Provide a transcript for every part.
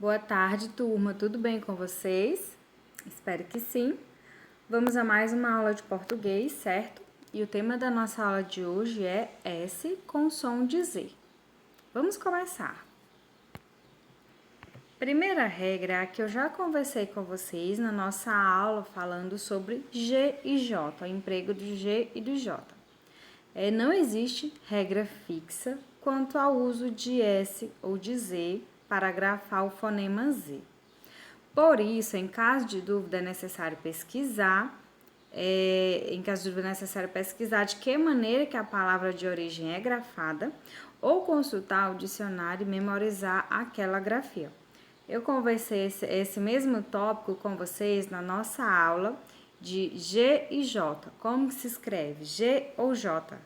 Boa tarde, turma. Tudo bem com vocês? Espero que sim. Vamos a mais uma aula de português, certo? E o tema da nossa aula de hoje é S com som de Z. Vamos começar. Primeira regra é a que eu já conversei com vocês na nossa aula falando sobre G e J, o emprego do G e do J. Não existe regra fixa quanto ao uso de S ou de Z para grafar o fonema Z. Por isso, em caso de dúvida, é necessário pesquisar, de que maneira que a palavra de origem é grafada ou consultar o dicionário e memorizar aquela grafia. Eu conversei esse mesmo tópico com vocês na nossa aula de G e J. Como se escreve? G ou J?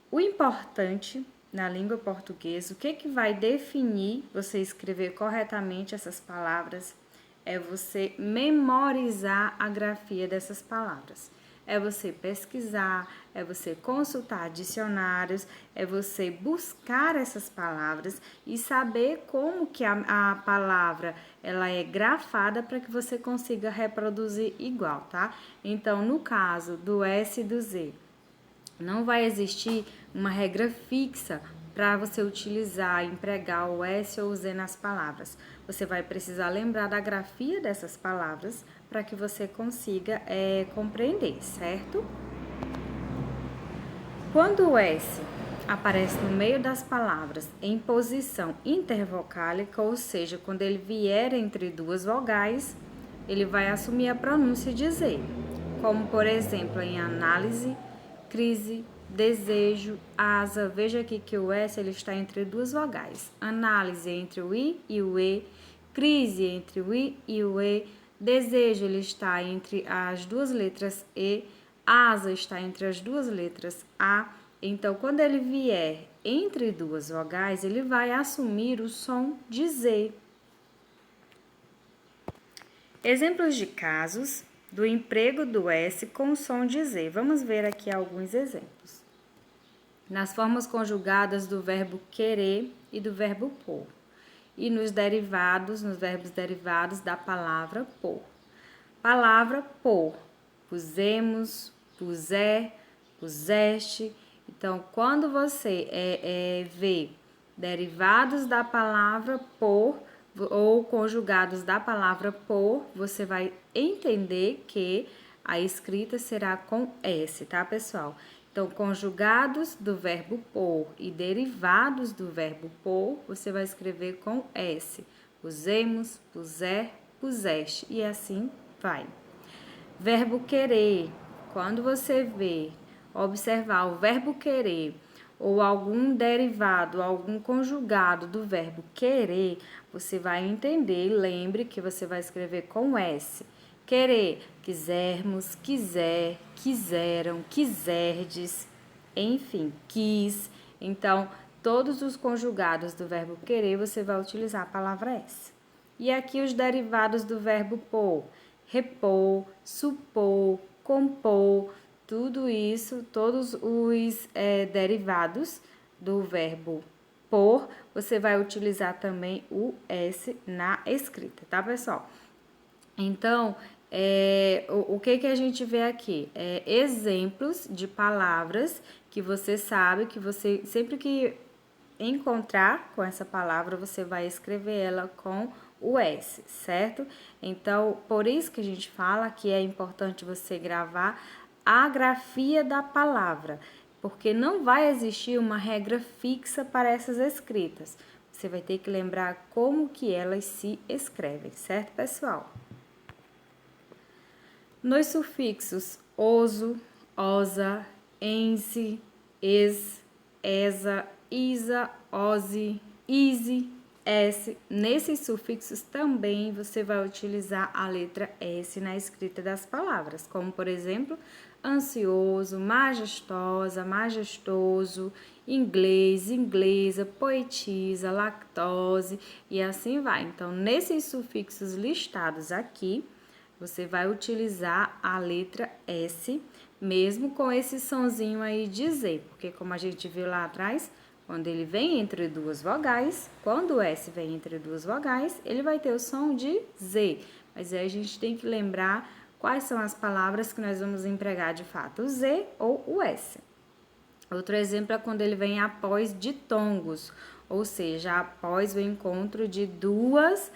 O importante na língua portuguesa, o que vai definir você escrever corretamente essas palavras é você memorizar a grafia dessas palavras. É você pesquisar, é você consultar dicionários, é você buscar essas palavras e saber como que a palavra ela é grafada para que você consiga reproduzir igual, tá? Então, no caso do S e do Z, não vai existir uma regra fixa para você utilizar, empregar o S ou o Z nas palavras. Você vai precisar lembrar da grafia dessas palavras para que você consiga compreender, certo? Quando o S aparece no meio das palavras em posição intervocálica, ou seja, quando ele vier entre duas vogais, ele vai assumir a pronúncia de Z, como por exemplo em análise, crise, desejo, asa. Veja aqui que o S ele está entre duas vogais. Análise entre o I e o E, crise entre o I e o E, desejo ele está entre as duas letras E, asa está entre as duas letras A. Então, quando ele vier entre duas vogais, ele vai assumir o som de Z. Exemplos de casos do emprego do S com o som de Z. Vamos ver aqui alguns exemplos. Nas formas conjugadas do verbo querer e do verbo pôr. E nos verbos derivados da palavra pôr. Palavra pôr. Pusemos, puser, puseste. Então, quando você vê derivados da palavra pôr ou conjugados da palavra pôr, você vai entender que a escrita será com S, tá, pessoal? Então, conjugados do verbo pôr e derivados do verbo pôr, você vai escrever com S. Pusemos, puser, puseste e assim vai. Verbo querer. Quando você observar o verbo querer ou algum derivado, algum conjugado do verbo querer, você vai entender. Lembre que você vai escrever com S. Querer, quisermos, quiser, quiseram, quiserdes, enfim, quis. Então, todos os conjugados do verbo querer, você vai utilizar a palavra S. E aqui os derivados do verbo pôr. Repor, supor, compor, tudo isso, todos os derivados do verbo pôr, você vai utilizar também o S na escrita, tá, pessoal? Então, o que a gente vê aqui? Exemplos de palavras que você sabe, que você, sempre que encontrar com essa palavra, você vai escrever ela com o S, certo? Então, por isso que a gente fala que é importante você gravar a grafia da palavra, porque não vai existir uma regra fixa para essas escritas. Você vai ter que lembrar como que elas se escrevem, certo, pessoal? Nos sufixos oso, osa, ense, es, esa, isa, ose, ise, S, nesses sufixos também você vai utilizar a letra S na escrita das palavras, como por exemplo, ansioso, majestosa, majestoso, inglês, inglesa, poetisa, lactose e assim vai. Então, nesses sufixos listados aqui, você vai utilizar a letra S, mesmo com esse sonzinho aí de Z, porque como a gente viu lá atrás, Quando ele vem entre duas vogais, quando o S vem entre duas vogais, ele vai ter o som de Z. Mas aí a gente tem que lembrar quais são as palavras que nós vamos empregar de fato, o Z ou o S. Outro exemplo é quando ele vem após ditongos, ou seja, após o encontro de duas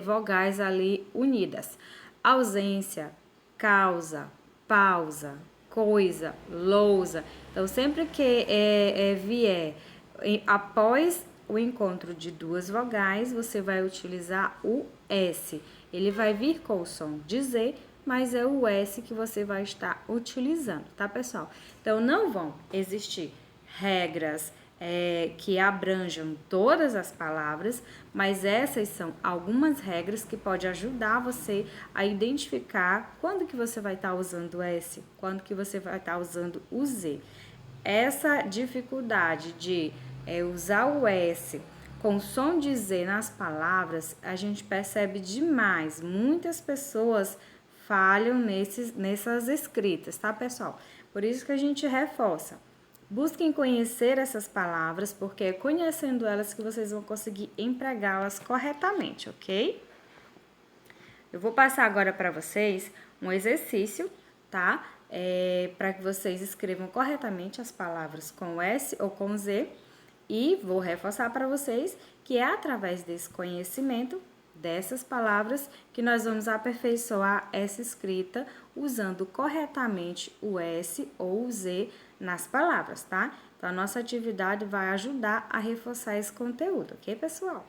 vogais ali unidas. Ausência, causa, pausa, coisa, lousa. Então, sempre que vier após o encontro de duas vogais, você vai utilizar o S. Ele vai vir com o som de Z, mas é o S que você vai estar utilizando, tá, pessoal? Então, não vão existir regras que abranjam todas as palavras, mas essas são algumas regras que podem ajudar você a identificar quando que você vai estar usando o S, quando que você vai estar usando o Z. Essa dificuldade de usar o S com som de Z nas palavras, a gente percebe demais. Muitas pessoas falham nessas escritas, tá, pessoal? Por isso que a gente reforça. Busquem conhecer essas palavras, porque é conhecendo elas que vocês vão conseguir empregá-las corretamente, ok? Eu vou passar agora para vocês um exercício, tá? Para que vocês escrevam corretamente as palavras com S ou com Z. E vou reforçar para vocês que é através desse conhecimento dessas palavras que nós vamos aperfeiçoar essa escrita usando corretamente o S ou o Z nas palavras, tá? Então, a nossa atividade vai ajudar a reforçar esse conteúdo, ok, pessoal?